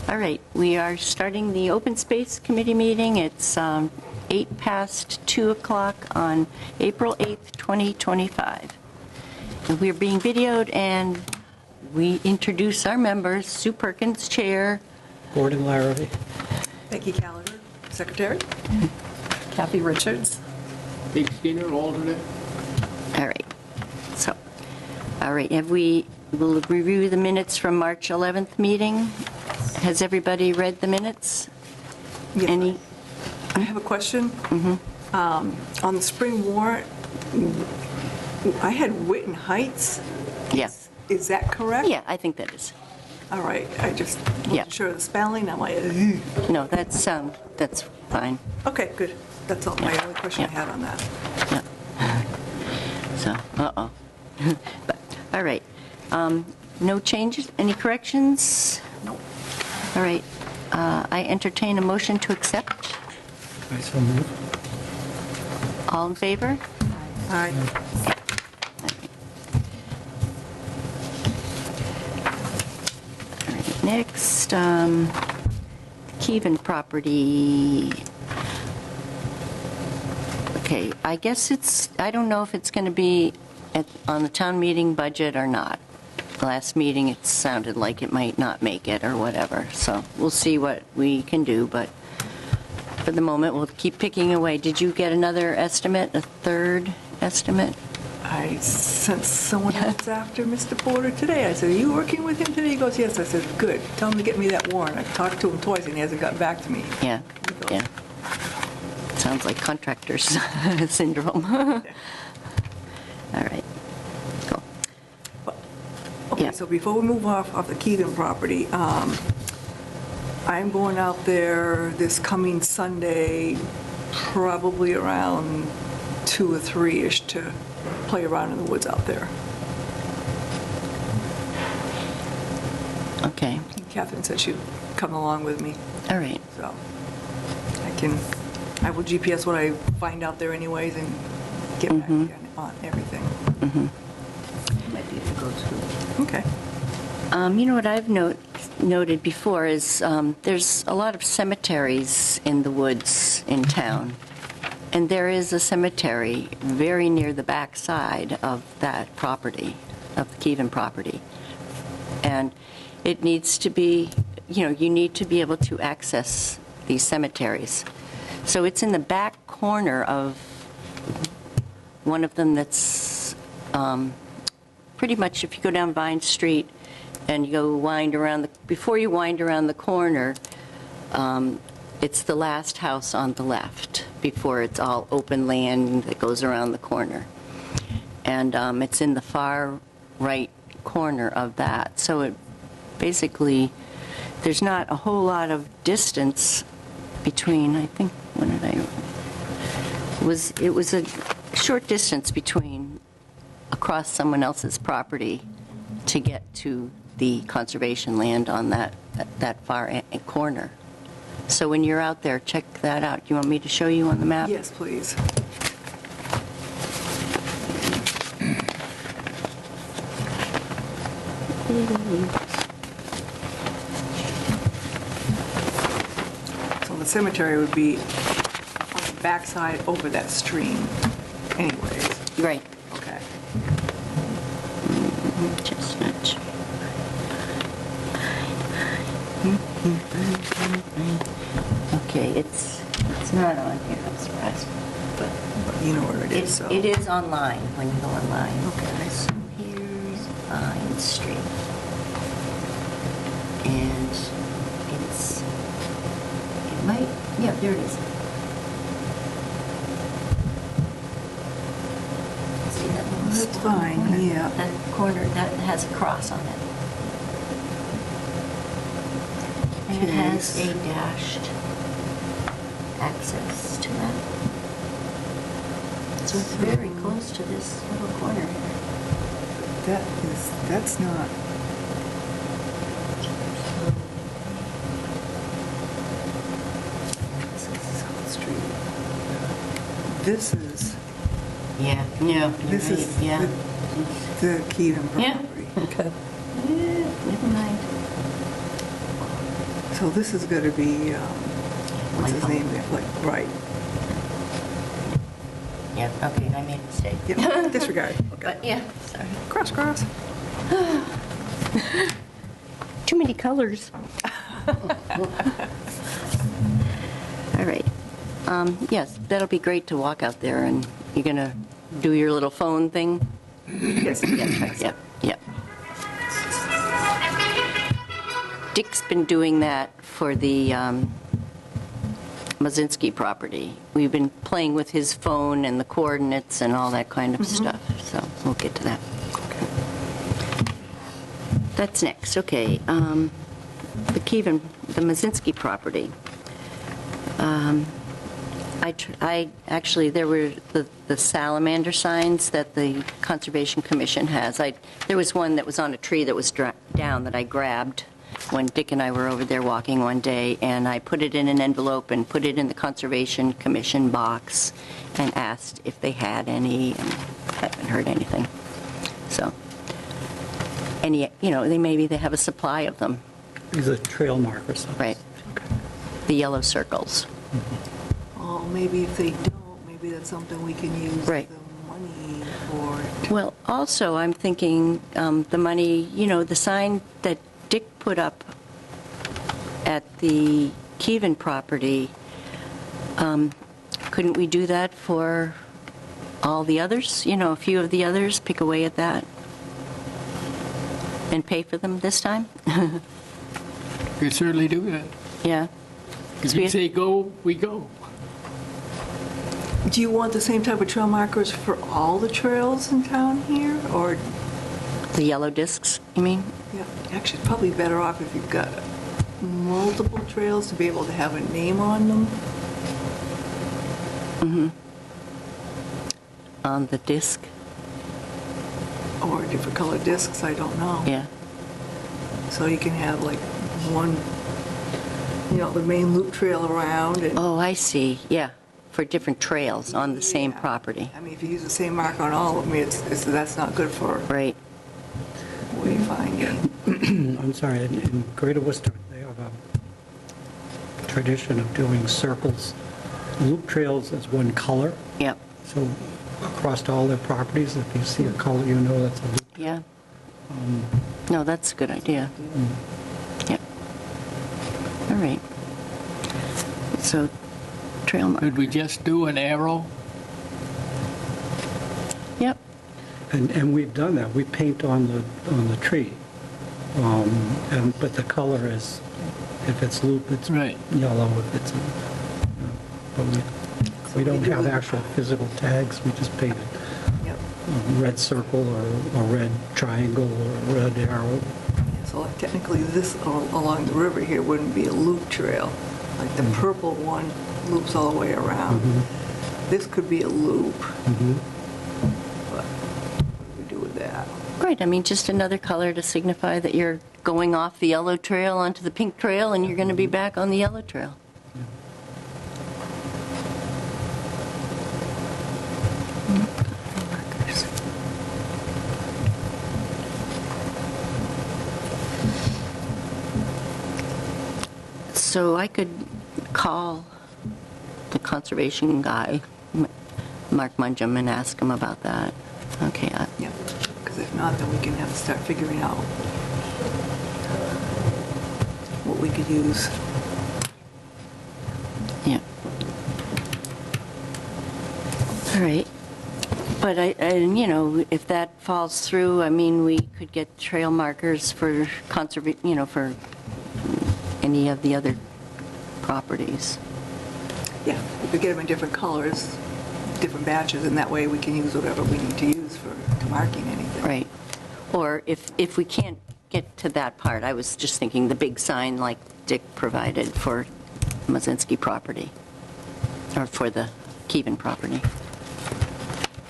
All right, we are starting the Open Space Committee meeting. It's 8 past 2 o'clock on April 8th, 2025. And we're being videoed, and we introduce our members. Sue Perkins, Chair. Gordon Larrabee. Becky Gallagher, Secretary. Kathy Richards. Pete Skinner, alternate. All right. So, all right, we'll review the minutes from March 11th meeting. Has everybody read the minutes? Yeah. Any? I have a question. On the spring warrant, I had Witten Heights. Yeah. Is that correct? Yeah, I think that is. All right, I just Yeah. wasn't sure of the spelling. I'm like, ugh. No, that's fine. Okay, good. That's all, my Yeah. only question I Yeah. had on that. Yeah. So, But, all right. No changes? Any corrections? No. All right. I entertain a motion to accept. I so move. All in favor? Aye. All right. Next, Keevan property. Okay, I guess I don't know if it's going to be on the town meeting budget or not. Last meeting, it sounded like it might not make it or whatever, so we'll see what we can do, but for the moment, we'll keep picking away. Did you get another estimate, a third estimate? I sent someone else after Mr. Porter today. I said, are you working with him today? He goes, yes. I said, good. Tell him to get me that warrant. I talked to him twice, and he hasn't gotten back to me. Yeah, yeah. Sounds like contractors syndrome. All right, cool. Okay, Yeah. so before we move off the Keegan property, I'm going out there this coming Sunday, probably around 2 or 3-ish, to play around in the woods out there. Okay, Catherine said she'd come along with me, all right. so I will GPS what I find out there anyways and get back on everything. Might be to go to. Okay. You know what I've noted before is there's a lot of cemeteries in the woods in town. And there is a cemetery very near the back side of that property, of the Keevan property. And it needs to be, you need to be able to access these cemeteries. So it's in the back corner of one of them that's pretty much, if you go down Vine Street and you go before you wind around the corner, it's the last house on the left before it's all open land that goes around the corner. And it's in the far right corner of that. So it basically, there's not a whole lot of distance between, I think, it was a short distance between across someone else's property to get to the conservation land on that far corner. So when you're out there, check that out. Do you want me to show you on the map? Yes, please. So the cemetery would be on the backside over that stream anyways. Right. Okay. Chestnut. Okay, it's not on here, I'm surprised. But you know where it is, so. It is online when you go online. Okay. So here's Vine Street. And there it is. See that little That's spot in the fine, corner? yeah. That corner, that has a cross on it. And it has a dashed access to that. So it's very close to this little corner here. That's not. This is South Street. This is. Yeah, no, This you're is right, yeah. the Keegan Yeah. property. Okay. Never mind. So this is going to be, what's his name there? Like, right. Yeah, okay, I made a mistake. Yeah, disregard. Okay. But, yeah, sorry. Cross, cross. Too many colors. All right. Yes, that'll be great to walk out there, and you're going to do your little phone thing? Yes. Yep, yep. Dick's been doing that for the Mazinski property. We've been playing with his phone and the coordinates and all that kind of stuff, so we'll get to that. That's next, okay. The Keven, the Mazinski property. Actually, there were the salamander signs that the Conservation Commission has. There was one that was on a tree that was down that I grabbed when Dick and I were over there walking one day, and I put it in an envelope and put it in the Conservation Commission box and asked if they had any, and haven't heard anything. So, maybe they have a supply of them, These are trail markers. right? Okay. The yellow circles. Oh, maybe if they don't, maybe that's something we can use Right. the money for. Well, also, I'm thinking the money, the sign that Dick put up at the Keven property, couldn't we do that for all the others? A few of the others, pick away at that and pay for them this time? We certainly do that. Yeah. If you say go, we go. Do you want the same type of trail markers for all the trails in town here, or? The yellow discs, you mean? Yeah, actually, it's probably better off if you've got multiple trails to be able to have a name on them. On the disc? Or different colored discs, I don't know. Yeah. So you can have like one, the main loop trail around and. Oh, I see, yeah, for different trails on the same Yeah. property. I mean, if you use the same marker on all of them, that's not good for Right. wayfinding. I'm sorry, in Greater Worcester, they have a tradition of doing circles, loop trails as one color. Yep, So across all their properties, if you see a color, you know that's a loop. yeah. No, that's a good idea. Yep. All right. So, trail mark. Could we just do an arrow? Yep. And we've done that. We paint on the tree. But the color is, if it's loop, it's Right. yellow. If it's, but we don't have actual physical tags. We just paint it. Yep. A red circle or a red triangle or a red arrow. So like technically this along the river here wouldn't be a loop trail. Like the purple one loops all the way around. This could be a loop. But what do we do with that? Right, I mean, just another color to signify that you're going off the yellow trail onto the pink trail, and you're going to be back on the yellow trail. So I could call the conservation guy, Mark Munjum, and ask him about that. Okay, Yeah, because if not, then we can have to start figuring out what we could use. yeah. All right. But if that falls through, I mean, we could get trail markers for for any of the other properties. Yeah, we could get them in different colors, different batches, and that way we can use whatever we need to use for marking anything. Right. Or if we can't get to that part, I was just thinking the big sign like Dick provided for Mazinski property, or for the Keven property.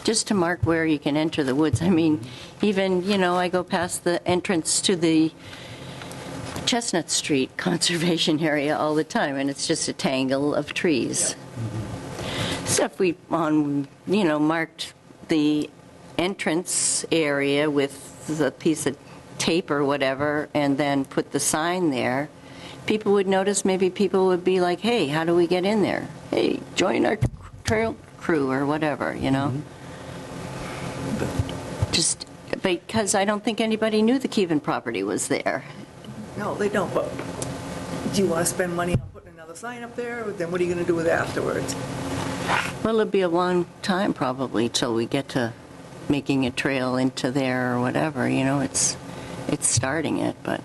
Just to mark where you can enter the woods. I mean, even, I go past the entrance to the Chestnut Street Conservation Area all the time, and it's just a tangle of trees. So if we, marked the entrance area with a piece of tape or whatever, and then put the sign there, people would notice, maybe people would be like, hey, how do we get in there? Hey, join our trail crew or whatever, you know? Just because I don't think anybody knew the Keven property was there. No, they don't, but do you want to spend money on putting another sign up there? Then what are you going to do with it afterwards? Well, it'll be a long time probably till we get to making a trail into there or whatever, you know, it's starting it, but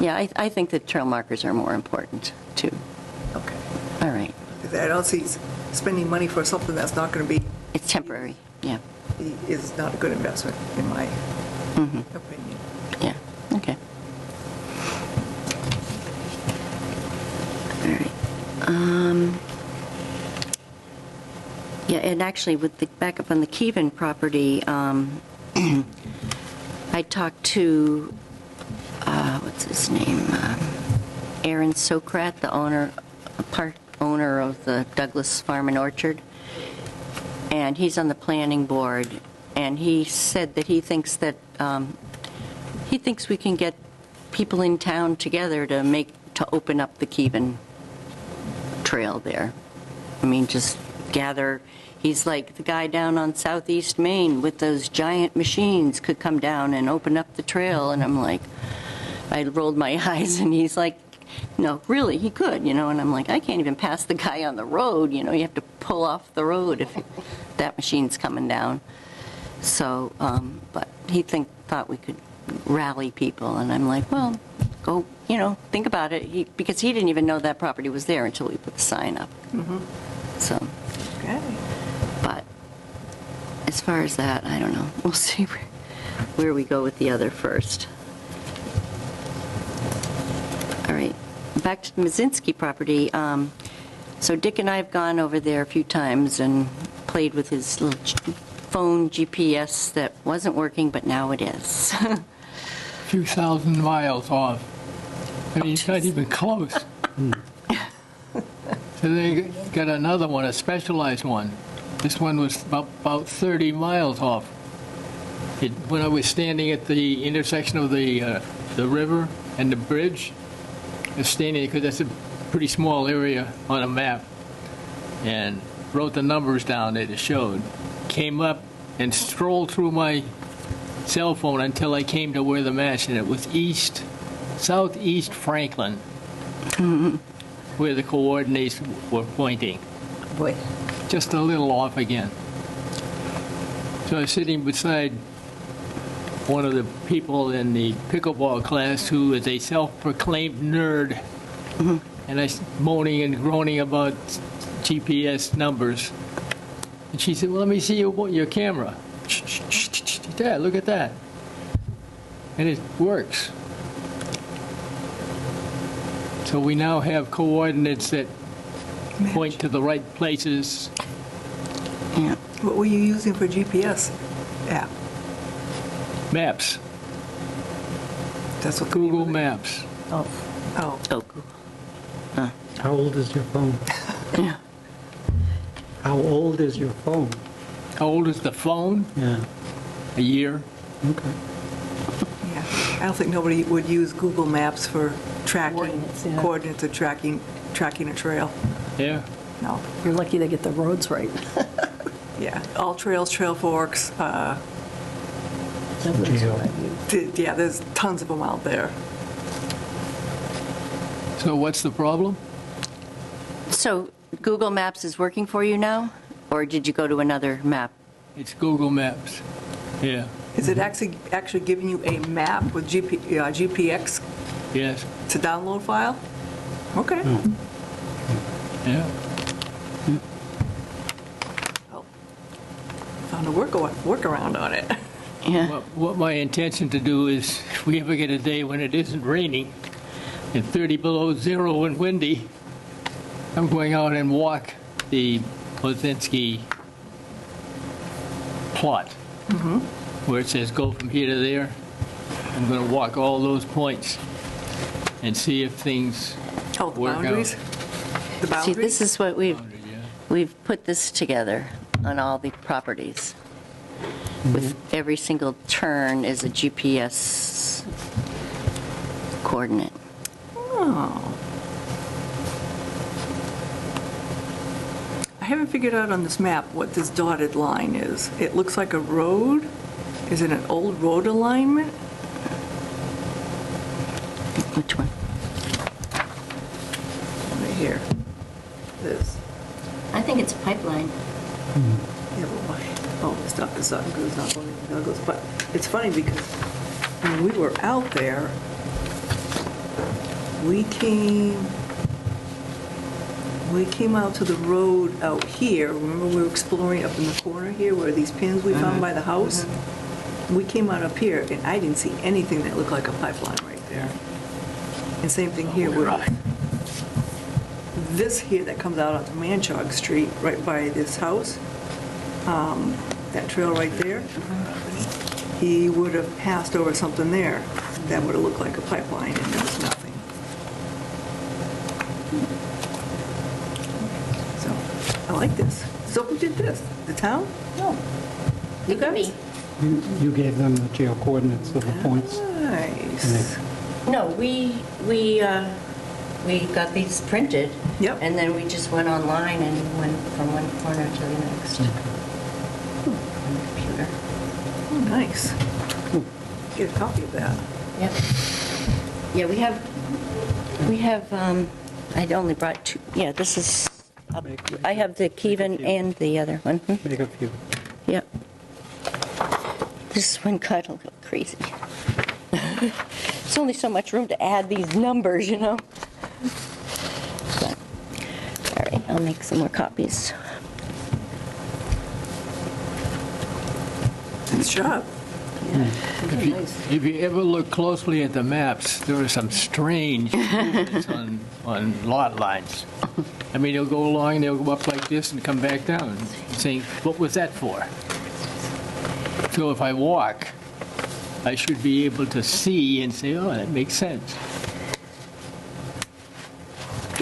yeah, I think the trail markers are more important too. Okay. All right. Because I don't see spending money for something that's not going to be, It's temporary, yeah, is not a good investment, in my opinion. yeah, okay. All right. Yeah, and actually, with the backup on the Keven property, I talked to, what's his name? Aaron Sokrat, the part owner of the Douglas Farm and Orchard. And he's on the planning board. And he said that he thinks we can get people in town together to open up the Keven Trail there. I mean, just gather. He's like, the guy down on Southeast Maine with those giant machines could come down and open up the trail. And I'm like, I rolled my eyes, and he's like, no, really, he could, you know. And I'm like, I can't even pass the guy on the road, you know. You have to pull off the road if that machine's coming down. So, but he thought we could rally people. And I'm like, well, go, you know, think about it. Because he didn't even know that property was there until we put the sign up. So. Okay. But as far as that, I don't know. We'll see where we go with the other first. All right, back to the Mazinski property. So Dick and I have gone over there a few times and played with his little phone GPS that wasn't working, but now it is. A few thousand miles off. I mean, it's not even close. So they got another one, a specialized one. This one was about 30 miles off. When I was standing at the intersection of the river and the bridge, I was standing because that's a pretty small area on a map, and wrote the numbers down that it showed. Came up and strolled through my cell phone until I came to where the match, and it was southeast Franklin, where the coordinates were pointing. Boy. Just a little off again. So I was sitting beside one of the people in the pickleball class who is a self-proclaimed nerd, and I was moaning and groaning about GPS numbers. And she said, well, let me see your camera. Dad, look at that. And it works. So we now have coordinates that point to the right places. Yeah. What were you using for GPS app? Maps, That's what Google Maps. Oh, Oh, cool. How old is your phone? Yeah. How old is your phone? How old is the phone? Yeah, A year. okay. yeah. I don't think nobody would use Google Maps for tracking Coordinates, yeah. coordinates or tracking a trail. Yeah. No. You're lucky they get the roads right. Yeah. All trails, trail forks. That's what I do. Yeah, there's tons of them out there. So what's the problem? So Google Maps is working for you now? Or did you go to another map? It's Google Maps. Yeah. Is it actually giving you a map with GPX Yes. to download file? Okay. Yeah. Well, found a workaround on it. Yeah. What my intention to do is, if we ever get a day when it isn't raining and 30 below zero and windy, I'm going out and walk the Mazinski plot, where it says go from here to there. I'm going to walk all those points and see if things Oh, the work out. boundaries? The See, boundaries? this is what Yeah. we've put this together on all the properties. With every single turn is a GPS coordinate. Oh. I haven't figured out on this map what this dotted line is. It looks like a road. Is it an old road alignment? Which one? Right here. This. I think it's a pipeline. Yeah, but why? Oh, it's not the Sutton Goes, not going to Douglas. But it's funny because when we were out there, we came out to the road out here. Remember we were exploring up in the corner here where these pins we found by the house? We came out up here and I didn't see anything that looked like a pipeline right there. And same thing here where this here that comes out onto Manchog Street, right by this house, that trail right there, he would have passed over something there that would have looked like a pipeline, and there was nothing. So, I like this. So who did this? The town? No. You guys? You gave them the geo coordinates of the points. Nice. No, we got these printed. Yep. And then we just went online and went from one corner to the next. On the computer. Oh, nice. Get a copy of that. Yep. Yeah, we have, I'd only brought two, yeah, this is, I have the Keven and the other one. Make a few. Yep. This one got a little crazy. There's only so much room to add these numbers, you know? But, all right, I'll make some more copies. Nice job. If you ever look closely at the maps, there are some strange movements on lot lines. I mean, they'll go along, they'll go up like this and come back down, saying, what was that for? So if I walk, I should be able to see and say, oh, that makes sense.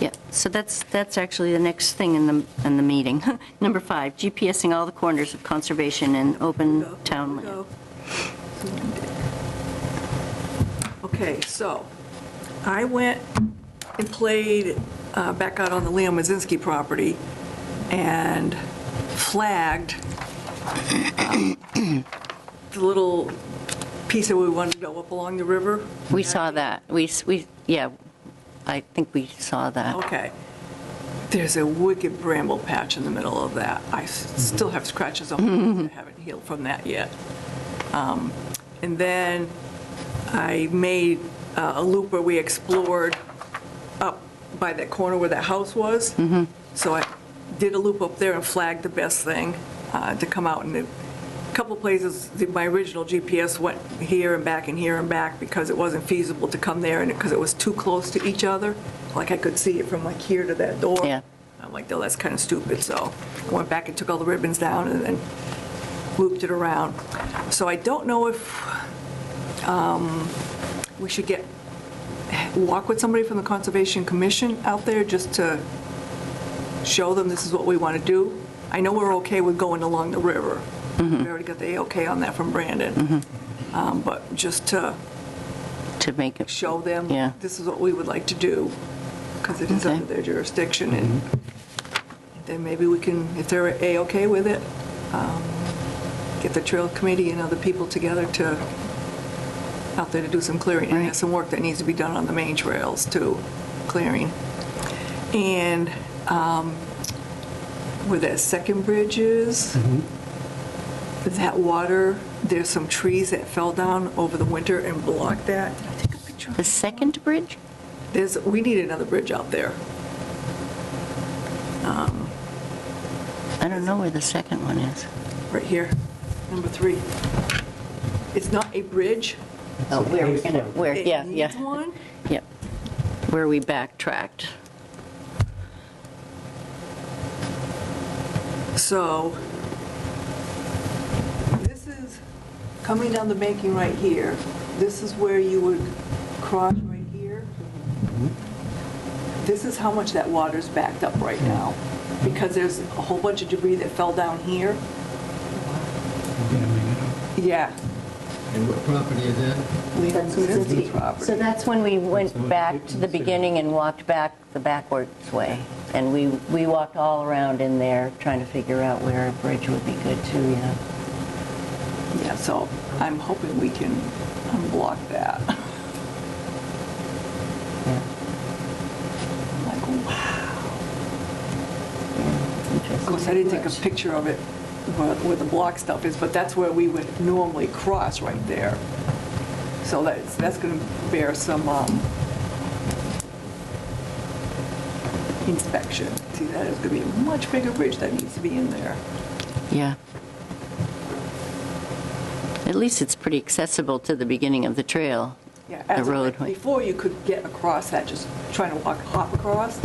Yeah, so that's actually the next thing in the meeting. Number 5, GPSing all the corners of conservation and open town land. Go. Okay, so I went and played back out on the Leo Mazinski property and flagged the little piece that we wanted to go up along the river. We saw that. Yeah, I think we saw that. Okay. There's a wicked bramble patch in the middle of that. I still have scratches on my I haven't healed from that yet. And then I made a loop where we explored up by that corner where that house was. So I did a loop up there and flagged the best thing to come out. And a couple places, my original GPS went here and back and here and back because it wasn't feasible to come there and because it was too close to each other. Like I could see it from like here to that door. Yeah. I'm like, no, that's kind of stupid. So I went back and took all the ribbons down and then looped it around. So I don't know if we should walk with somebody from the Conservation Commission out there just to show them this is what we want to do. I know we're okay with going along the river. We already got the okay on that from Brandon. But just to make it show them, Yeah. this is what we would like to do, because it is Okay. under their jurisdiction. And then maybe we can, if they're A-okay with it, get the trail committee and other people together out there to do some clearing. And Right. there's some work that needs to be done on the main trails too, clearing. And where that second bridge is, that water, there's some trees that fell down over the winter and blocked that. Did I take a picture of The it? second bridge? We need another bridge out there. I don't know where the second one is. Right here, number 3. It's not a bridge. Oh, where, It yeah, needs yeah. one. Yep. Where we backtracked. So this is coming down the banking right here. This is where you would cross right here. This is how much that water's backed up right now, because there's a whole bunch of debris that fell down here. Yeah. And what property is that? Lee Kuzinski property. So that's when we went back to the beginning and walked back the backwards way. And we walked all around in there trying to figure out where a bridge would be good too, yeah. Yeah, so I'm hoping we can unblock that. Yeah. I'm like, wow. Of Interesting. course, I didn't take a picture of it where the block stuff is, but that's where we would normally cross right there. So that's going to bear some inspection. See, that is going to be a much bigger bridge that needs to be in there. Yeah. At least it's pretty accessible to the beginning of the trail, Yeah, the as of- roadway. Before you could get across that, just trying to hop across.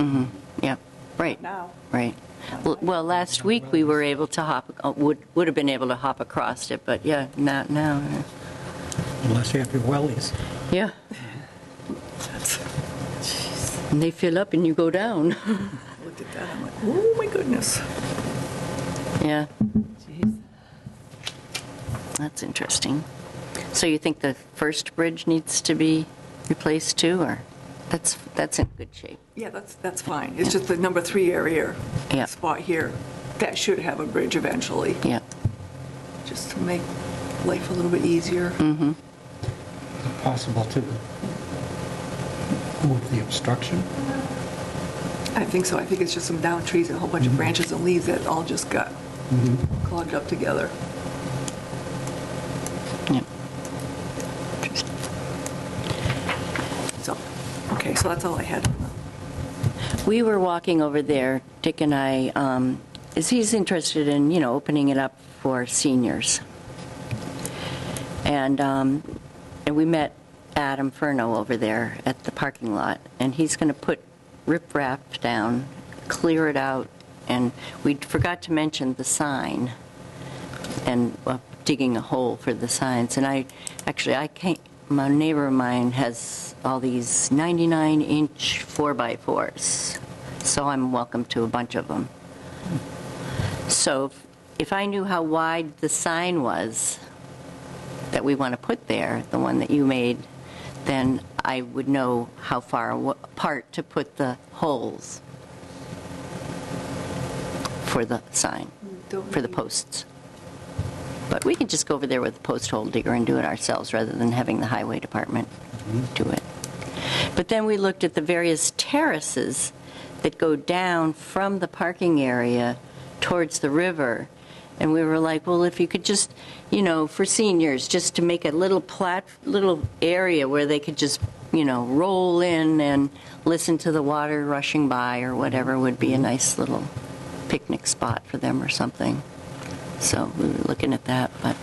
Yeah, right, Now, right. Well, last week we were able to hop, would have been able to hop across it, but yeah, not now. Unless you have your wellies. Yeah. And they fill up and you go down. I looked at that, I'm like, oh my goodness. Yeah. That's interesting. So you think the first bridge needs to be replaced too, or that's in good shape? Yeah, that's fine. It's just the number 3 area Yeah. spot here, that should have a bridge eventually, Yeah. just to make life a little bit easier. Possible to move the obstruction. I think so. I think it's just some down trees and a whole bunch of branches and leaves that all just got clogged up together. Yeah. Interesting. So, okay, so that's all I had. We were walking over there, Dick and I, as he's interested in, opening it up for seniors. And we met Adam Furno over there at the parking lot, and he's going to put riprap down, clear it out, and we forgot to mention the sign and digging a hole for the signs. And I can't, my neighbor of mine has all these 99-inch 4x4s, so I'm welcome to a bunch of them. So if I knew how wide the sign was that we want to put there, the one that you made, then I would know how far apart to put the holes for the sign, for the posts. But we can just go over there with a post hole digger and do it ourselves rather than having the highway department do it. But then we looked at the various terraces that go down from the parking area towards the river. And we were like, well, if you could just, for seniors, just to make a little area where they could just, roll in and listen to the water rushing by or whatever would be a nice little picnic spot for them or something. So we were looking at that, but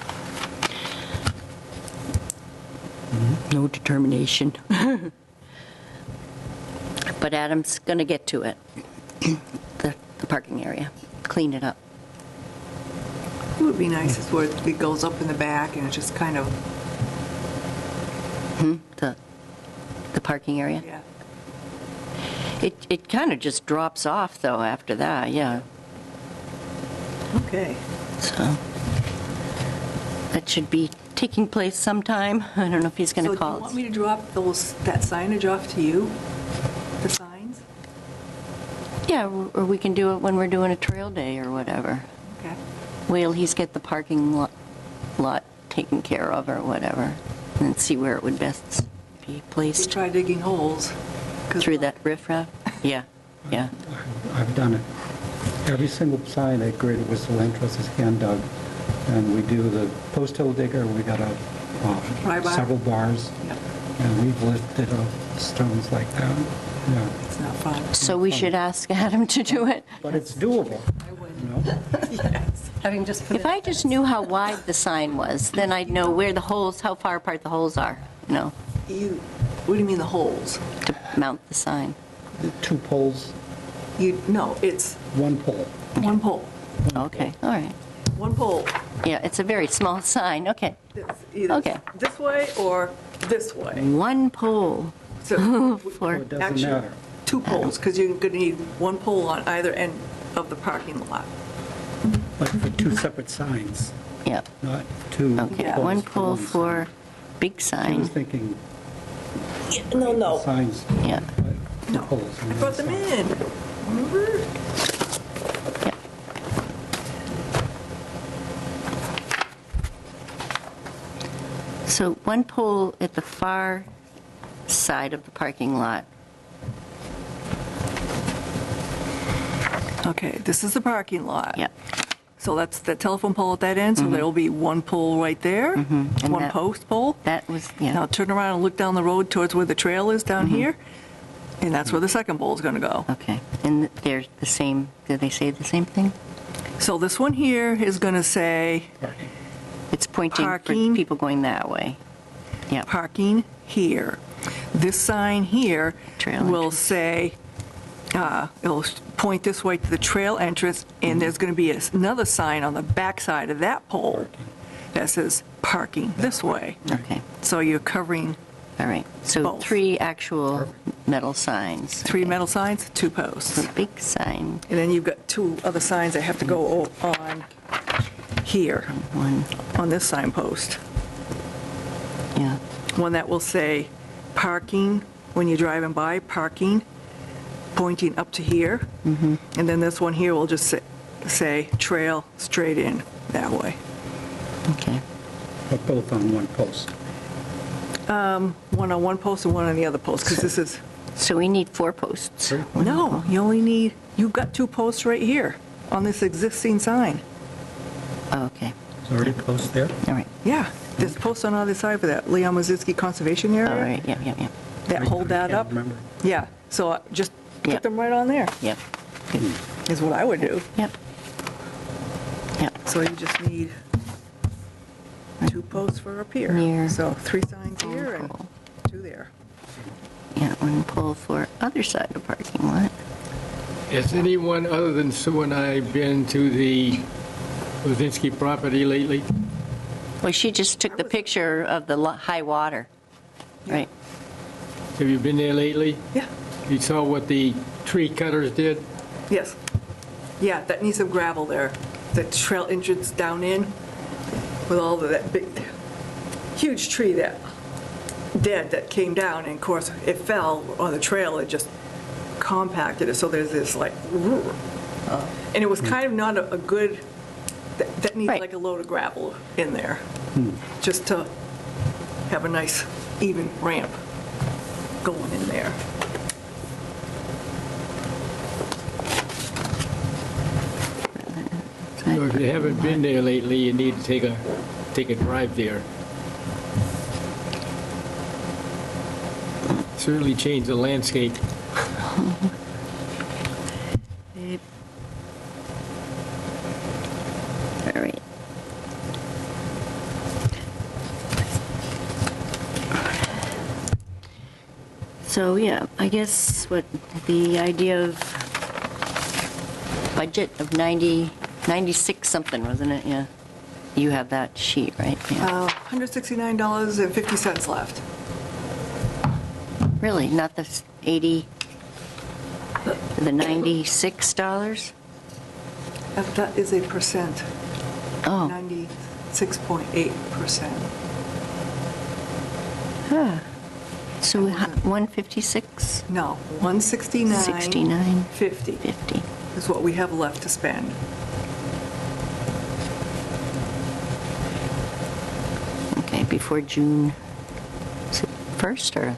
no determination. But Adam's going to get to it, the parking area, clean it up. It would be nice is where it goes up in the back and it's just kind of, The parking area? yeah. It kind of just drops off, though, after that, yeah. Okay. So that should be taking place sometime. I don't know if he's going to So do call you us. want me to drop that signage off to you? The signs? Yeah, or we can do it when we're doing a trail day or whatever. Okay. Wait till he's get the parking lot taken care of or whatever, and see where it would best be You placed. try digging holes. 'cause Through that riffraff? Yeah, yeah. I've done it. Every single sign at Greater Whistle Entrance is hand dug. And we do the post hole digger, we got Pry bar? several bars, Yep, and we've lifted up stones like that. Yeah. it's not fun. So we should ask Adam to do it? But it's doable, I would. you know? Yes. Having just put If I just knew how wide the sign was, then I'd know where the holes, how far apart the holes are, What do you mean the holes? to mount the sign. The 2 poles, No, it's 1 pole. one pole. Okay, all right. One pole. Yeah, it's a very small sign, okay. It's either Okay. this way or this way. One pole So for, It doesn't actually, matter. 2 poles, because you're going to need one pole on either end of the parking lot. But for 2 separate signs, Yeah, not two poles. okay, one pole sign. for big I was sign, thinking No. signs, yeah. No. poles. I brought them in, remember? Yep. So one pole at the far side of the parking lot. Okay, this is the parking lot. Yep. So that's the telephone pole at that end, so there'll be one pole right there, And one that- post pole. That was, Now yeah, turn around and look down the road towards where the trail is down here, and that's where the second pole is gonna go. okay. And they're the same, did they say the same thing? So this one here is gonna say It's pointing for Parking. people going that way. Yep, parking here. This sign here Trail will entrance. say, it'll point this way to the trail entrance, and there's going to be another sign on the back side of that pole that says parking this way. okay, So you're covering all right. So Both. 3 actual metal signs. 3 Okay. metal signs, 2 posts. So big sign, And then you've got 2 other signs that have to go on here, one, on this signpost. yeah, One that will say parking, when you're driving by, parking, pointing up to here. And then this one here will just say trail straight in that way. okay. But both on one post. One on one post and one on the other post, because this is, So we need 4 posts. no, you only need, you've got 2 posts right here on this existing sign. Oh, okay, Is already a post there? all right, Yeah, there's posts on either side for that Leon Mazinski Conservation all Area right, yep, yep, yep, that hold that Can't up. remember. Yeah, so just Yeah. put them right on there, yep, is what I would do. yep. Yep, So you just need 2 posts for up here. Near. So 3 signs here and pole. 2 there. yeah, one pole for other side of parking lot. Has anyone other than Sue and I been to the Lozinski property lately? Well, she just took the picture of the high water, right? Have you been there lately? Yeah, You saw what the tree cutters did? yes. Yeah, that needs some gravel there. The trail entrance down in with all of that big, huge tree that dead that came down, and of course, it fell on the trail, it just compacted it, so there's this like, and it was kind of not a good, that needs Right. like a load of gravel in there, just to have a nice even ramp going in there. So if you haven't been there lately, you need to take a drive there. Certainly change the landscape. All right. So, yeah, I guess what the idea of budget of 96 something, wasn't it? Yeah. You have that sheet, right? Yeah. $169.50 left. Really? Not the 80, the $96? That is a percent, Oh, 96.8%. so 156, No, 169. 69, 50 50. is what we have left to spend. Okay, before June, is it 1st or?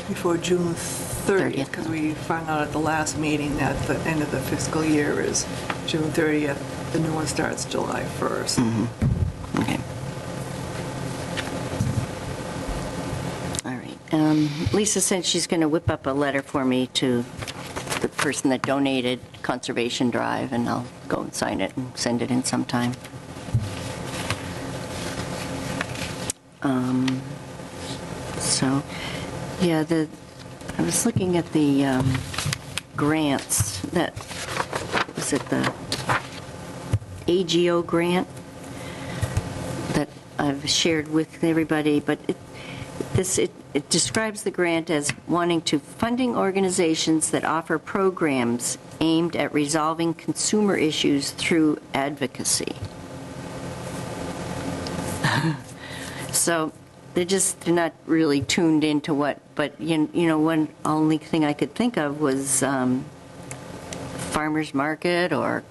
Before June 30th, because we found out at the last meeting that the end of the fiscal year is June 30th. The new one starts July 1st. Okay. All right. Lisa said she's going to whip up a letter for me to the person that donated Conservation Drive, and I'll go and sign it and send it in sometime. So, yeah, I was looking at the grants that, was it the AGO grant that I've shared with everybody, but it describes the grant as wanting to funding organizations that offer programs aimed at resolving consumer issues through advocacy. So they're not really tuned into what, but one only thing I could think of was farmer's market or,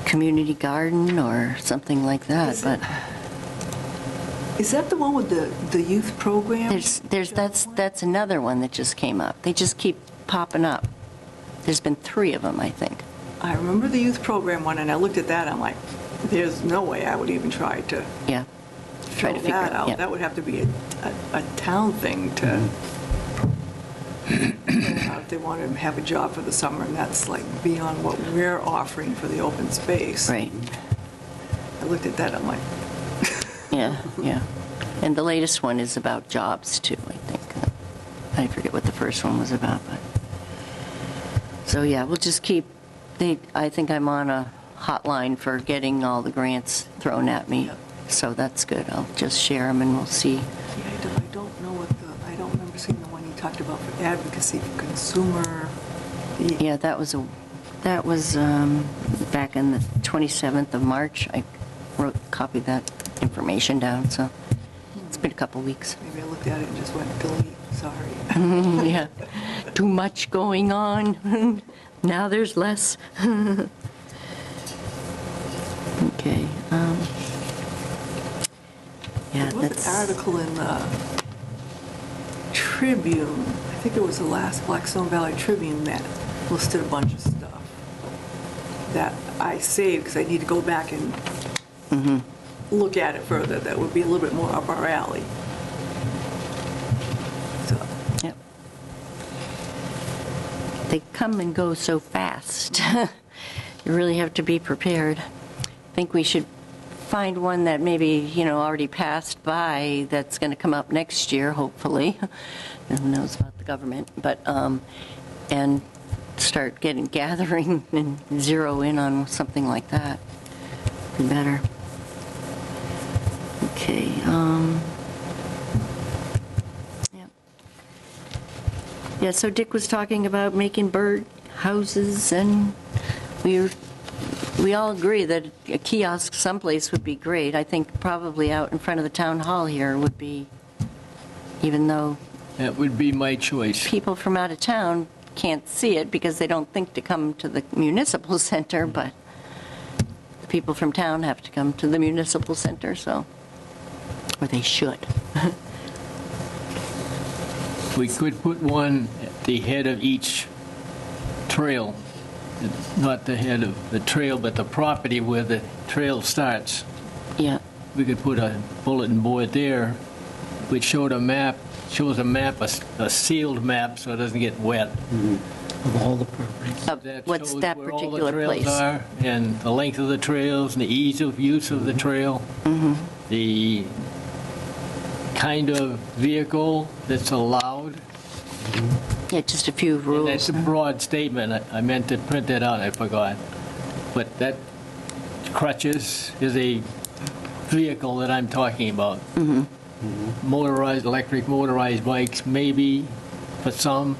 community garden or something like that, but Is that the one with the youth program? that's another one that just came up. They just keep popping up. There's been 3 of them, I think. I remember the youth program one, and I looked at that, I'm like, there's no way I would even try to Yeah. Try to fill figure that out. yeah. That would have to be a town thing to, if they want to have a job for the summer, and that's like beyond what we're offering for the open space. Right. I looked at that, I'm like, Yeah, yeah. And the latest one is about jobs, too, I think. I forget what the first one was about, but... So, yeah, we'll just keep... I think I'm on a hotline for getting all the grants thrown at me, so that's good. I'll just share them and we'll see. yeah, I don't know I don't remember seeing the one you talked about for advocacy for consumer. Yeah, that was back on the 27th of March. I copied that information down, so it's been a couple weeks. Maybe I looked at it and just went delete, sorry. Yeah, too much going on. Now there's less. Okay. Yeah, There was that's... an article in the Tribune, I think it was the last Blackstone Valley Tribune, that listed a bunch of stuff that I saved because I need to go back and look at it further. That would be a little bit more up our alley. So, Yep. They come and go so fast. You really have to be prepared. I think we should find one that maybe, already passed by that's going to come up next year, hopefully. Who knows about the government, but, and start gathering and zero in on something like that. Be better. Okay, yeah. Yeah, so Dick was talking about making bird houses, and we all agree that a kiosk someplace would be great. I think probably out in front of the town hall here would be, even though That would be my choice. people from out of town can't see it because they don't think to come to the municipal center, but the people from town have to come to the municipal center, so, or they should. We could put one at the head of each trail, not the head of the trail, but the property where the trail starts. Yeah, We could put a bulletin board there, which shows a map, a sealed map, so it doesn't get wet. Of all the properties. what's shows that where all the particular trails place? are, and the length of the trails, and the ease of use of the trail, the kind of vehicle that's allowed. Yeah, just a few And rules. that's a broad statement. I meant to print that out, I forgot. But that crutches is a vehicle that I'm talking about. Electric motorized bikes, maybe for some.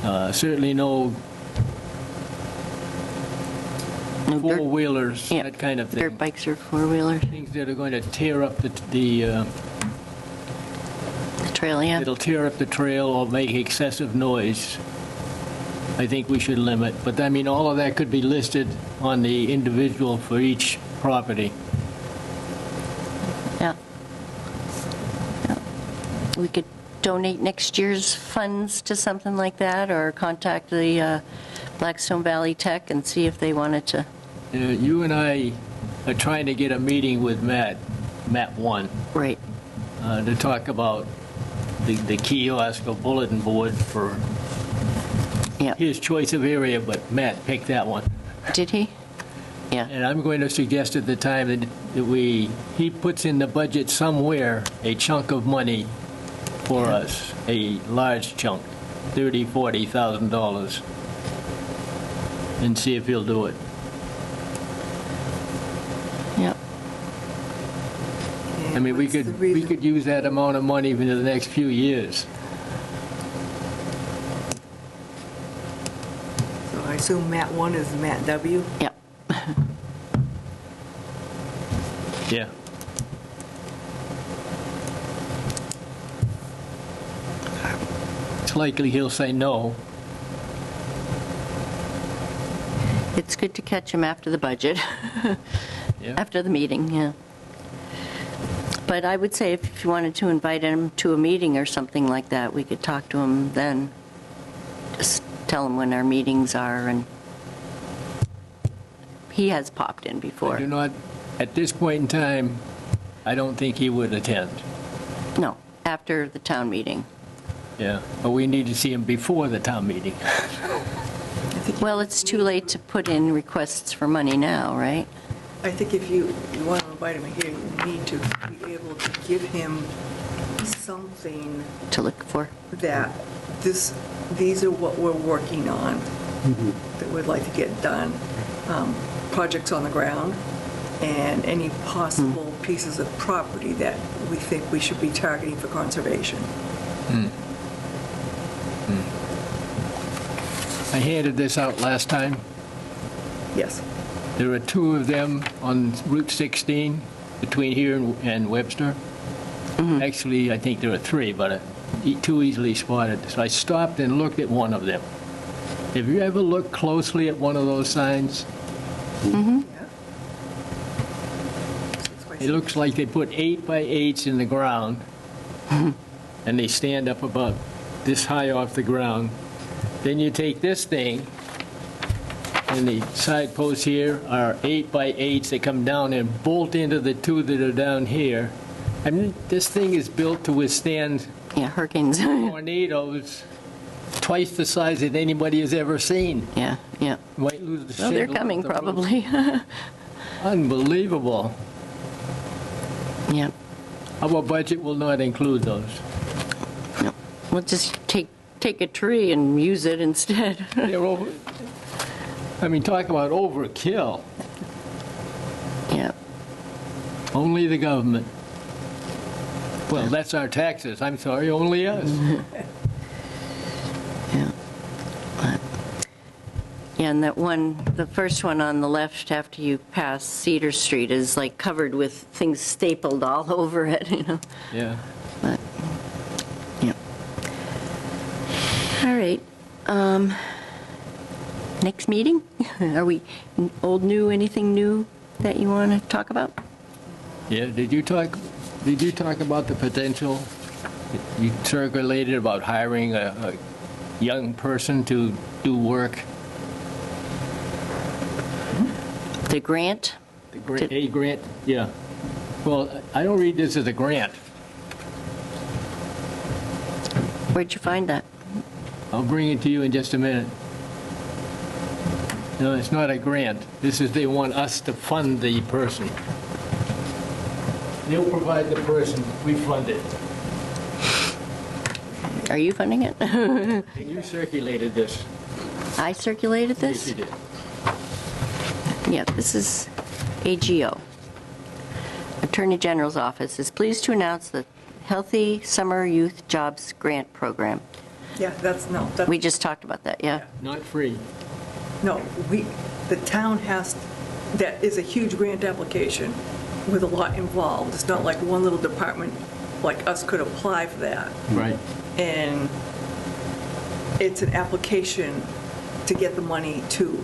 Certainly no No dirt- four-wheelers, yeah, that kind of Dirt thing. bikes or four-wheelers, Things that are going to tear up the the trail, yeah. it'll tear up the trail or make excessive noise. I think we should limit. But I mean, all of that could be listed on the individual for each property. Yeah. Yeah. We could donate next year's funds to something like that, or contact the Blackstone Valley Tech and see if they wanted to. You and I are trying to get a meeting with Matt 1, Right. to talk about the kiosk or bulletin board for Yeah. his choice of area, but Matt picked that one. Did he? Yeah. And I'm going to suggest at the time that he puts in the budget somewhere a chunk of money for us, a large chunk, $30,000, $40,000, and see if he'll do it. Yep. I mean, we what's the could reason? use that amount of money for the next few years. So I assume Matt 1 is Matt W. Yep. Yeah. It's likely he'll say no. It's good to catch him after the budget, Yeah. after the meeting, yeah. But I would say if you wanted to invite him to a meeting or something like that, we could talk to him then. Just tell him when our meetings are, and he has popped in I before. do not, at this point in time, I don't think he would attend. No, after the town meeting. Yeah. But we need to see him before the town meeting. Well, it's too late to put in requests for money now, right? I think if you want to invite him here, you need to be able to give him something To look for. that these are what we're working on, that we'd like to get done. Projects on the ground, and any possible pieces of property that we think we should be targeting for conservation. I handed this out last time. Yes. There are two of them on Route 16 between here and Webster. Actually, I think there are three, but two easily spotted. So I stopped and looked at one of them. Have you ever looked closely at one of those signs? Yeah. It looks like they put 8x8s in the ground, and they stand up about this high off the ground. Then you take this thing, and the side posts here are 8x8s that come down and bolt into the two that are down here. I mean, this thing is built to withstand Yeah, hurricanes. tornadoes twice the size that anybody has ever seen. Yeah, yeah. Might lose the Well, they're shingle coming off the roof. probably. Unbelievable. Yeah. Our budget will not include those. No. We'll just take a tree and use it instead. They're over, I mean, talk about overkill. Yeah. Only the government. Well, that's our taxes. I'm sorry, only us. Yeah. Yeah, and that one, the first one on the left after you pass Cedar Street is like covered with things stapled all over it, you know. Yeah. But, yeah. All right. Next meeting? Are we old, new, anything new that you want to talk about? Yeah, did you talk about the potential, you circulated about hiring a young person to do work? The grant? A grant? Yeah. Well, I don't read this as a grant. Where'd you find that? I'll bring it to you in just a minute. No, it's not a grant. This is, they want us to fund the person. They'll provide the person, we fund it. Are you funding it? And you circulated this. I circulated Yes, this? you did. Yeah, this is AGO. Attorney General's Office is pleased to announce the Healthy Summer Youth Jobs Grant Program. Yeah, that's We just talked about that, yeah. Not free. the town has, that is a huge grant application with a lot involved. It's not like one little department like us could apply for that. Right. And it's an application to get the money to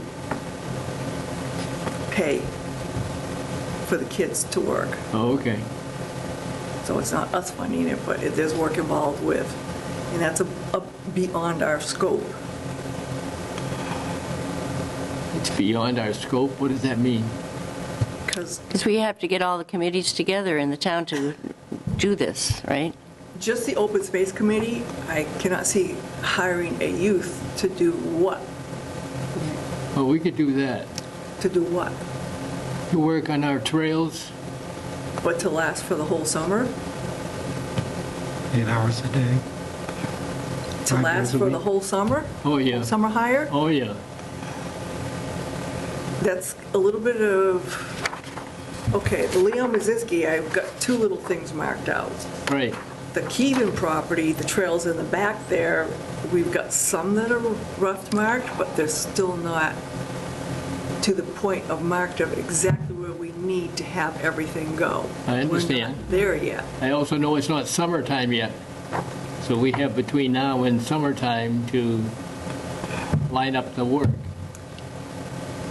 pay for the kids to work. Oh, okay. So it's not us funding it, but there's work involved with, and that's beyond our scope. It's beyond our scope. What does that mean? Because Because we have to get all the committees together in the town to do this, right? just the open space committee, I cannot see hiring a youth to do what? Well, we could do that. To do what? To work on our trails. But to last for the whole summer? 8 hours a day. To 5 last days a for the week. whole summer? Oh, yeah. Summer hire? Oh, yeah. That's a little bit of, okay, the Leon Mazinski, I've got two little things marked out. Right. The Keevan property, the trails in the back there, we've got some that are rough marked, but they're still not to the point of marked of exactly where we need to have everything go. I understand. We're not there yet. I also know it's not summertime yet, so we have between now and summertime to line up the work,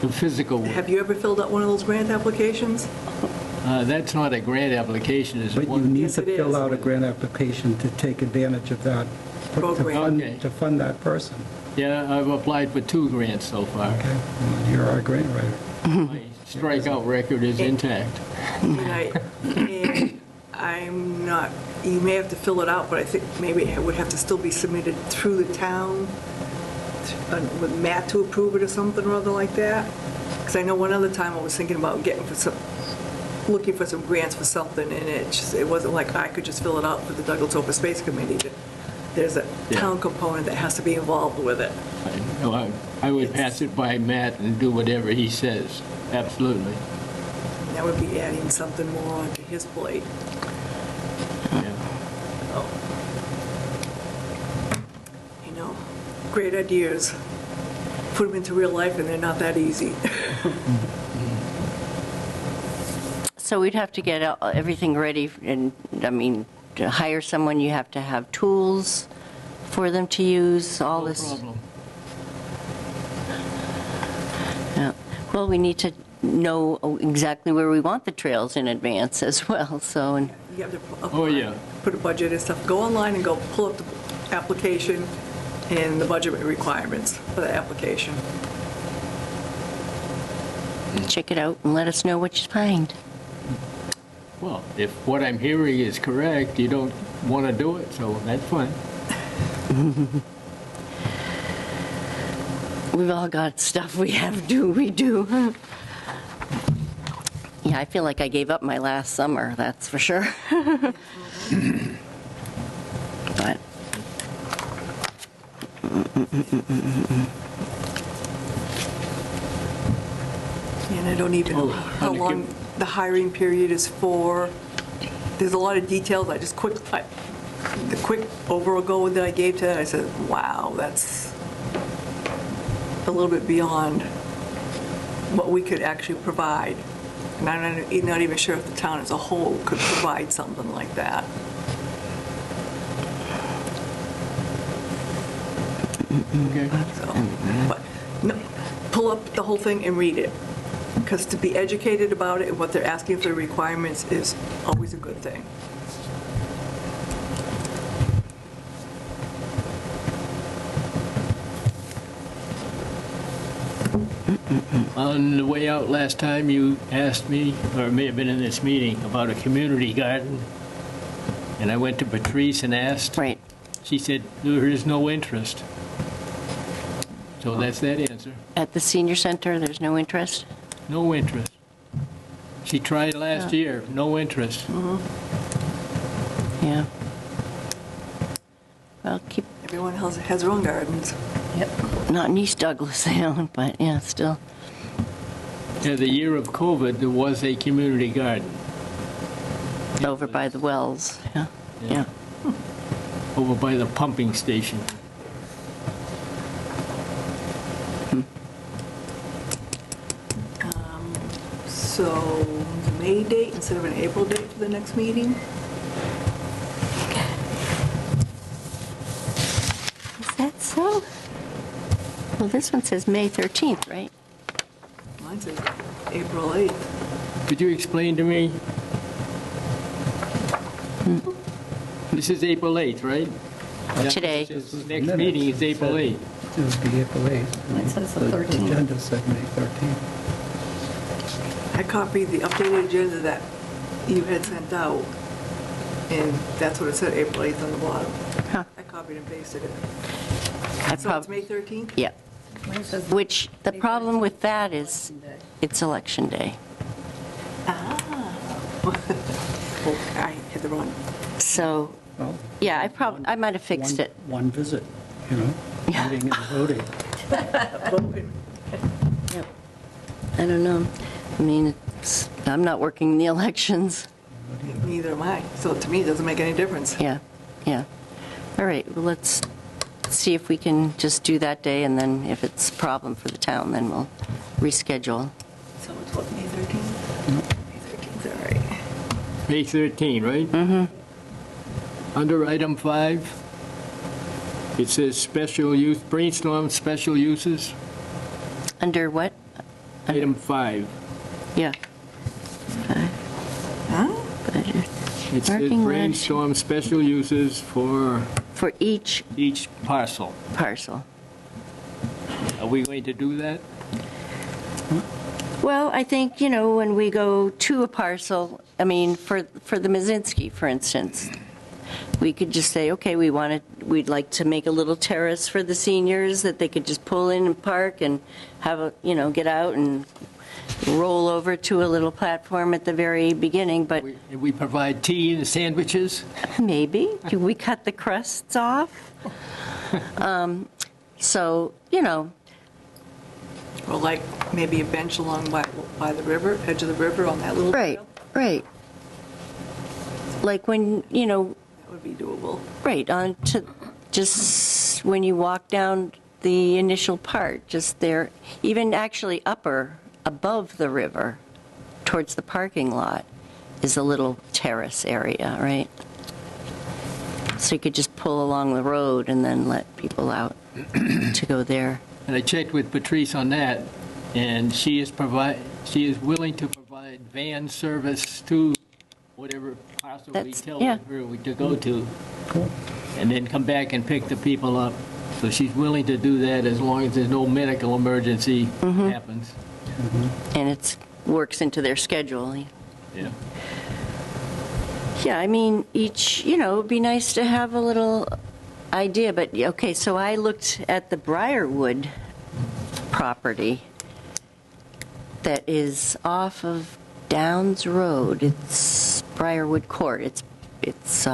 the physical work. Have you ever filled out one of those grant applications? That's not a grant application, is it? But you one? need Yes, to it fill is. out a grant application to take advantage of that, to Program. Okay. fund that person. Yeah, I've applied for 2 grants so far. Okay, well, you're our grant writer. My strikeout record is intact. And I'm not, you may have to fill it out, but I think maybe it would have to still be submitted through the town with Matt to approve it or something or other like that. Because I know one other time I was thinking about looking for some grants for something, and it wasn't like I could just fill it out for the Douglas Open Space Committee. There's a Yeah. town component that has to be involved with it. I would pass it by Matt and do whatever he says, absolutely. That would be adding something more onto his plate. Yeah. You know, great ideas. Put them into real life, and they're not that easy. So we'd have to get everything ready, and, I mean, to hire someone, you have to have tools for them to use, all No this. problem. Yeah. Well, we need to know exactly where we want the trails in advance as well, so, and You have to Oh, yeah. put a budget and stuff. Go online and go pull up the application and the budget requirements for the application. check it out and let us know what you find. Well, if what I'm hearing is correct, you don't want to do it, so that's fine. We've all got stuff we have to redo. Yeah, I feel like I gave up my last summer, that's for sure. But, And I don't even know how and long the hiring period is for. There's a lot of details. The quick overgo that I gave to it, I said, wow, that's a little bit beyond what we could actually provide. And I'm not even sure if the town as a whole could provide something like that. Okay. So, but, no, pull up the whole thing and read it. Because to be educated about it and what they're asking for the requirements is always a good thing. On the way out last time, you asked me, or it may have been in this meeting, about a community garden. And I went to Patrice and asked. right. She said, there is no interest. So that's that answer. At the senior center, there's no interest? No interest. She tried last year, no interest. Yeah. Well, keep, Everyone has their own gardens. not in East Douglas, they don't, but yeah, still. Yeah, the year of COVID, there was a community garden Over by the wells, yeah, yeah. over by the pumping station. So May date instead of an April date for the next meeting? Is that so? Well, this one says May 13th, right? Mine says April 8th. Could you explain to me? This is April 8th, right? Today. This next meeting is April 8th. It would be April 8th. It says the The 13th. agenda said May 13th. I copied the updated agenda that you had sent out, and that's what it said, April 8th on the bottom. Huh. I copied and pasted it. I So it's May 13th? Yeah, Mine says which, the May problem 13th. with that is, it's election day. Oh, I had the wrong. So, Well, yeah, I might have fixed it. One visit, you know, Yeah. meeting and voting. Voting. Yep. I don't know. I mean, I'm not working the elections. Neither am I. So to me, it doesn't make any difference. Yeah, yeah. All right, well, let's see if we can just do that day, and then if it's a problem for the town, then we'll reschedule. So it's what, May 13th? May 13, right? Mm-hmm. Under item 5, it says special use, brainstorm special uses. Under what? Item 5. Yeah. Budget. It says Parking lot. brainstorm special uses for For each each parcel. parcel. Are we going to do that? Well, I think, when we go to a parcel, I mean, for the Mazinski, for instance, we could just say, okay, we'd like to make a little terrace for the seniors that they could just pull in and park and have get out and roll over to a little platform at the very beginning, but We provide tea and sandwiches? maybe. Do we cut the crusts off? So, Or like maybe a bench along by the river, edge of the river on that little right, trail? right. Like when, That would be doable. right, on to, just when you walk down the initial part, just there, even actually above the river, towards the parking lot, is a little terrace area, right? So you could just pull along the road and then let people out to go there. And I checked with Patrice on that, and she is willing to provide van service to whatever parcel we That's- tell yeah. her to go to, and then come back and pick the people up. So she's willing to do that as long as there's no medical emergency happens. And it works into their schedule. Yeah. Yeah, I mean, it'd be nice to have a little idea, but, okay, so I looked at the Briarwood property that is off of Downs Road. It's Briarwood Court. It's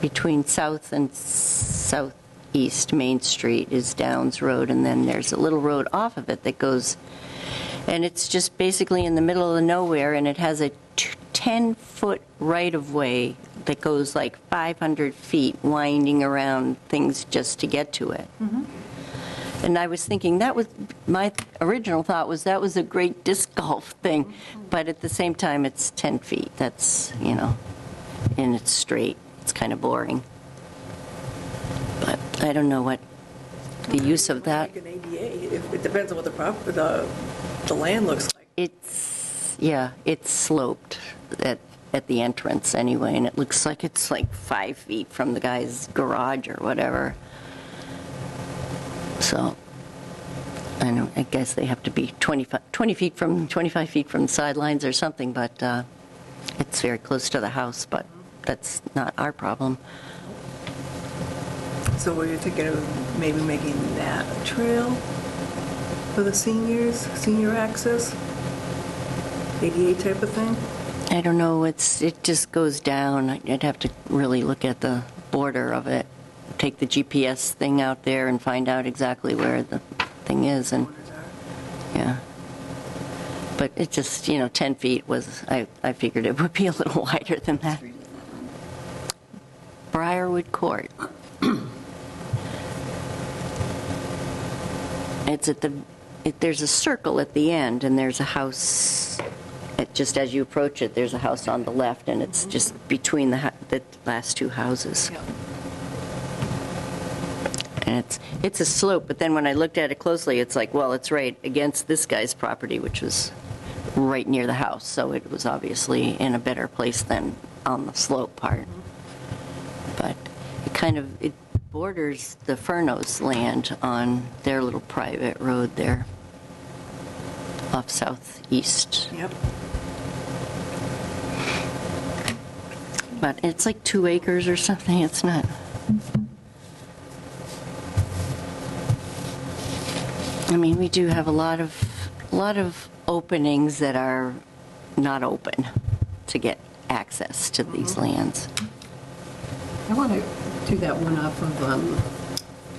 between South and Southeast Main Street is Downs Road, and then there's a little road off of it that goes, and it's just basically in the middle of nowhere, and it has a 10-foot right-of-way that goes like 500 feet winding around things just to get to it. And I was thinking my original thought was that was a great disc golf thing, but at the same time, it's 10 feet. That's, and it's straight. It's kind of boring. But I don't know what the use of that. Like an ADA, it depends on what the land looks like. It's sloped at the entrance anyway, and it looks like it's like 5 feet from the guy's garage or whatever. So, I guess they have to be 25 feet from the sidelines or something, but it's very close to the house, but that's not our problem. So we're thinking of maybe making that a trail for the senior access? ADA type of thing? I don't know, it just goes down. I'd have to really look at the border of it, take the GPS thing out there and find out exactly where the thing is, and, yeah. But it just, 10 feet was, I figured it would be a little wider than that. Briarwood Court. It's there's a circle at the end, and there's a house, just as you approach it, there's a house on the left, and it's just between the last two houses. Yeah. And it's a slope, but then when I looked at it closely, it's like, well, it's right against this guy's property, which was right near the house, so it was obviously in a better place than on the slope part. But it borders the Furnos land on their little private road there off southeast. Yep. But it's like 2 acres or something, it's not. I mean, we do have a lot of openings that are not open to get access to these lands. I want to do that one off of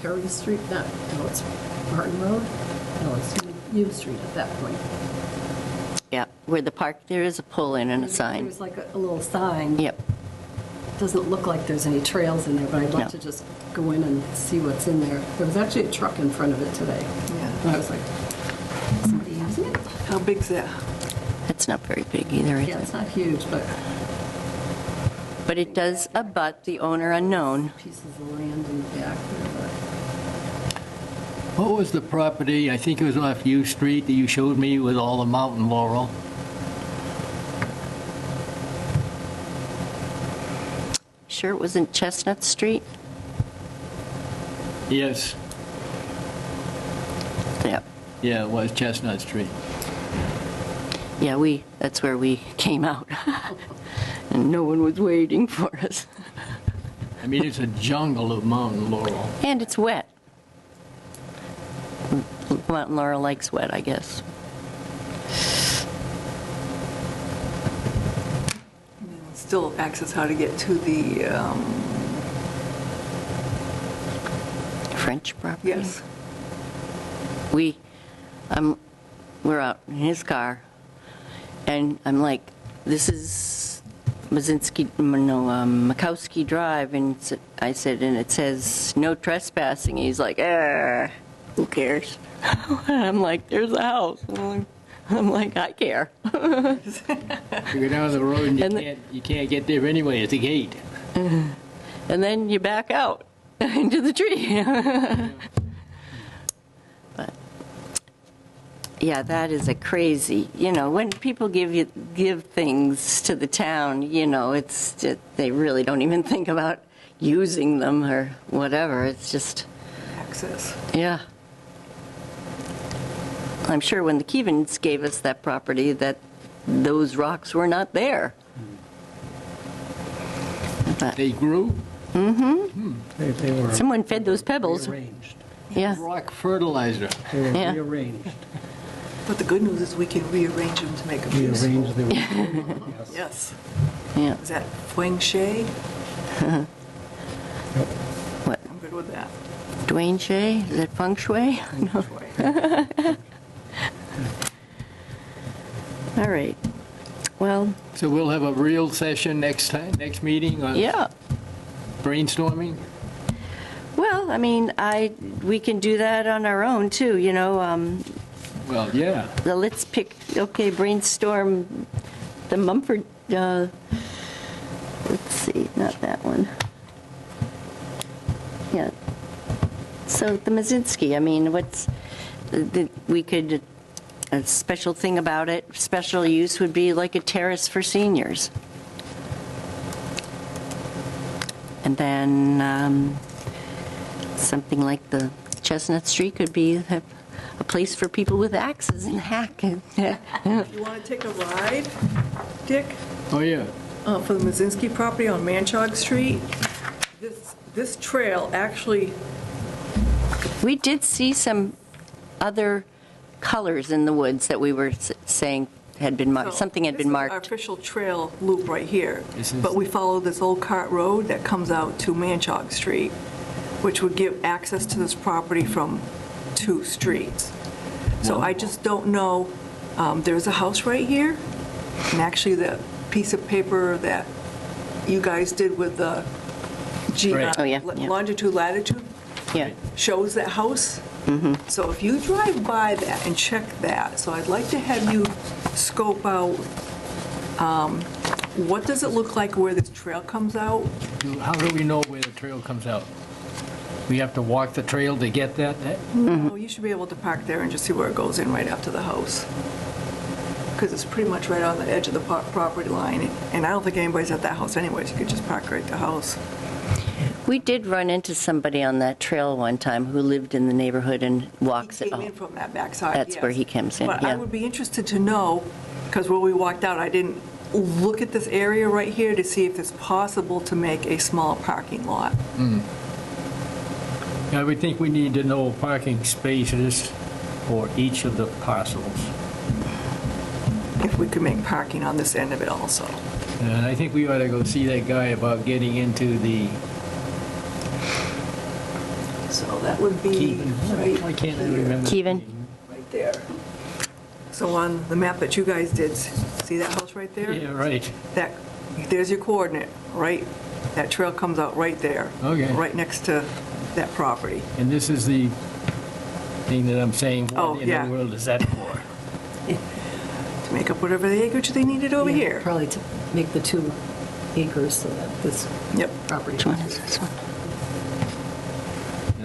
Perry Street, it's Martin Road? No, it's U Street at that point. Yeah, where the park, there is a pull-in and a sign. There's like a little sign. Yep. Doesn't look like there's any trails in there, but I'd No. like to just go in and see what's in there. There was actually a truck in front of it today. Yeah. And I was like, somebody using it? How big's that? It's not very big either, is Yeah, it? it's not huge, but But it does abut the owner unknown. Pieces of land in the back there, but What was the property, I think it was off U Street that you showed me with all the mountain laurel? Sure it wasn't Chestnut Street? Yes, Yeah. yeah, it was Chestnut Street. Yeah, that's where we came out. And no one was waiting for us. I mean, it's a jungle of mountain laurel. And it's wet. Mountain laurel likes wet, I guess. Still access how to get to the, French property? yes. We're out in his car, and I'm like, this is Makowski Drive, and I said, and it says no trespassing. He's like, who cares? I'm like, there's a house. I'm like, I care. You go down the road and And you can't get there anyway, it's a gate. And then you back out into the tree. But yeah, that is a crazy, when people give things to the town, it's just, they really don't even think about using them or whatever. It's just, Access. yeah. I'm sure when the Kevens gave us that property that those rocks were not there. But They grew, They were someone fed those pebbles. rearranged. Yeah. rock fertilizer. They were Yeah. rearranged. But the good news is we can rearrange them to make them useful. Rearranged, they were, yes. Yes. Yeah. Is that feng shui? What? I'm good with that. Dwayne Shea? Is that feng shui? No. All right. Well, So we'll have a real session next meeting on yeah. brainstorming? Well, I mean, we can do that on our own too, Well, yeah. Let's pick, okay, brainstorm the Mumford, let's see, not that one. Yeah. So the Mazinski, I mean, we could, a special thing about it, special use would be like a terrace for seniors. And then something like the Chestnut Street could be a place for people with axes and hack. You want to take a ride, Dick, Oh, yeah. for the Mazinski property on Manchog Street? This trail actually, We did see some other colors in the woods that we were saying had been marked, something had been This is our marked. official trail loop right here. This is- But we follow this old cart road that comes out to Manchog Street, which would give access to this property from 2 streets. So I just don't know, there's a house right here, and actually the piece of paper that you guys did with the Right. Oh, yeah, yeah. longitude, latitude, Yeah, shows that house. So if you drive by that and check that, so I'd like to have you scope out, what does it look like where this trail comes out? How do we know where the trail comes out? We have to walk the trail to get that? Oh, you should be able to park there and just see where it goes in right after the house. Because it's pretty much right on the edge of the property line, and I don't think anybody's at that house anyways, you could just park right at the house. we did run into somebody on that trail one time who lived in the neighborhood and walks He it. came in from that backside, That's where yes. he comes in, But I yeah. would be interested to know, because when we walked out, I didn't look at this area right here to see if it's possible to make a small parking lot. I would think we need to know parking spaces for each of the parcels. If we could make parking on this end of it also. And I think we ought to go see that guy about getting into the So that would be Keven. Why right can't I remember? Keven. right there. So on the map that you guys did, see that house right there? Yeah, right. That, there's your coordinate, right? That trail comes out right there. Okay. Right next to that property. And this is the thing that I'm saying, Oh, what in yeah. the world is that for? To make up whatever the acreage they needed over Yeah, here. Probably to make the 2 acres so that this Yep. property. Which one is this one?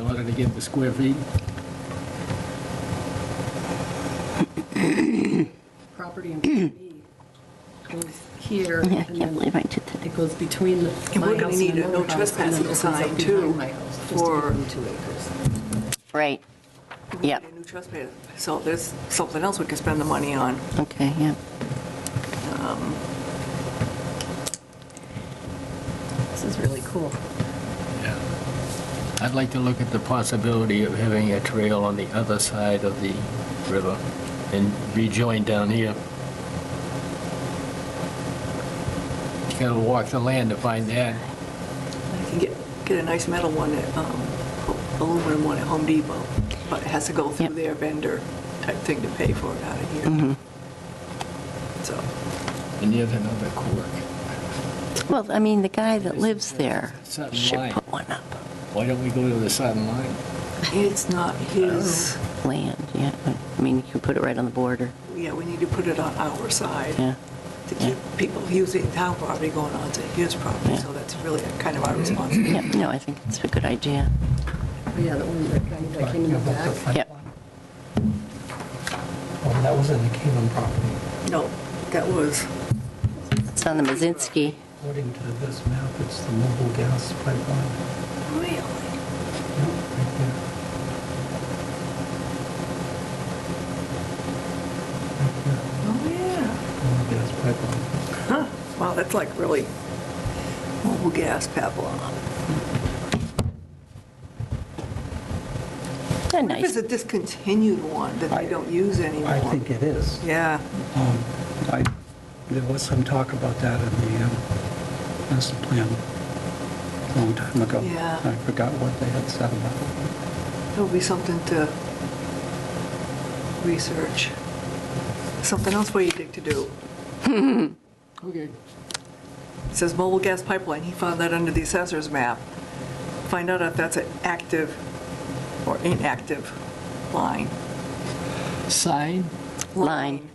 In order to get the square feet? Property in B goes here, Yeah, I and can't then believe I did that. it goes between And my we're gonna house need and a no another house, and then trespassing opens sign, up too, behind my house, just to for- give them 2 acres. Right, We Yep. need a new trespass. So there's something else we can spend the money on. okay, yeah. This is really cool. Yeah. I'd like to look at the possibility of having a trail on the other side of the river and rejoin down here. You gotta walk the land to find that. I can get a nice metal one at, aluminum one at Home Depot, but it has to go through Yep. their vendor type thing to pay for it out of here. So, And here's another quirk. Well, I mean, the guy that lives there Sutton should Line. put one up. Why don't we go to the Sutton Line? it's not his, Land, yeah. I mean, you can put it right on the border, yeah, we need to put it on our side yeah. to keep people using town property going on to his property, Yeah. so that's really kind of our responsibility. Yeah, no, I think it's a good idea. Oh, yeah, the one that came in the back. Yep. Oh, that was in the Keenan property. No, that was, It's on the Mazinski. According to this map, it's the mobile gas pipeline. really? Yeah, right there. Right there, Oh, yeah. mobile gas pipeline. Huh, wow, that's like really mobile gas pipeline. They're If it's nice. a discontinued one that they don't use anymore. I think it is. Yeah, There was some talk about that in the master plan a long time ago. Yeah. I forgot what they had said about it. it'll be something to research. Something else for you, Dick, to do. Okay. It says mobile gas pipeline, he found that under the assessor's map. Find out if that's an active or inactive line. Sign? Line.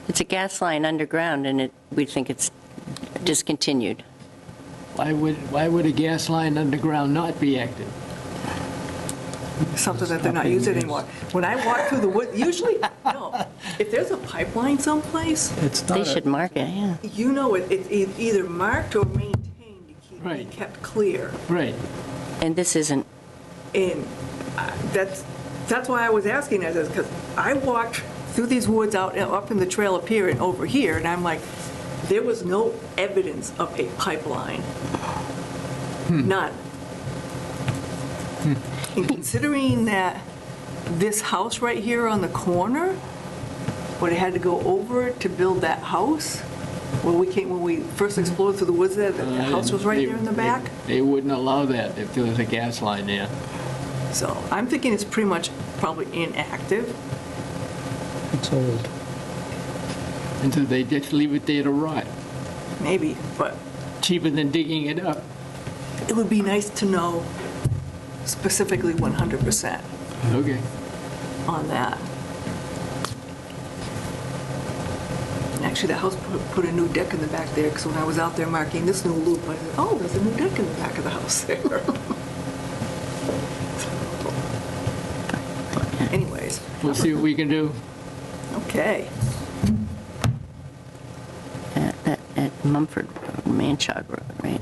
It's a gas line underground, and we think it's discontinued. Why would a gas line underground not be active? Something that they're not Stopping using use. anymore. When I walk through the woods, usually, no, if there's a pipeline someplace, It's not. They a- should mark it, yeah. you know it's either marked or maintained to keep Right. it kept clear. Right. And this isn't, And that's why I was asking that, is because I walked through these woods out, up in the trail up here and over here, and I'm like, there was no evidence of a pipeline. None. And considering that this house right here on the corner, would have had to go over to build that house, when we first explored through the woods there, the house was right there in the back. They wouldn't allow that if there was a gas line there. So I'm thinking it's pretty much probably inactive. It's old. And so they just leave it there to rot. Maybe, but Cheaper than digging it up. it would be nice to know specifically 100% Okay. on that. And actually, the house put a new deck in the back there, because when I was out there marking this new loop, I said, oh, there's a new deck in the back of the house there. Anyways, We'll see what we can do. okay. at Mumford Road, Manchog Road, right?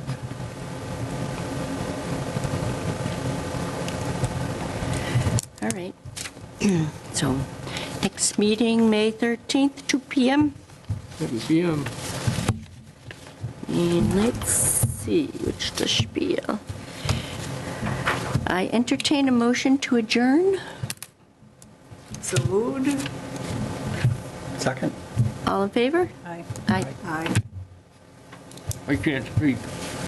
All right. So, next meeting, May 13th, 2 PM. It would be, And let's see, which the spiel. I entertain a motion to adjourn. So moved. Second? All in favor? Aye. Aye. Aye. I can't speak.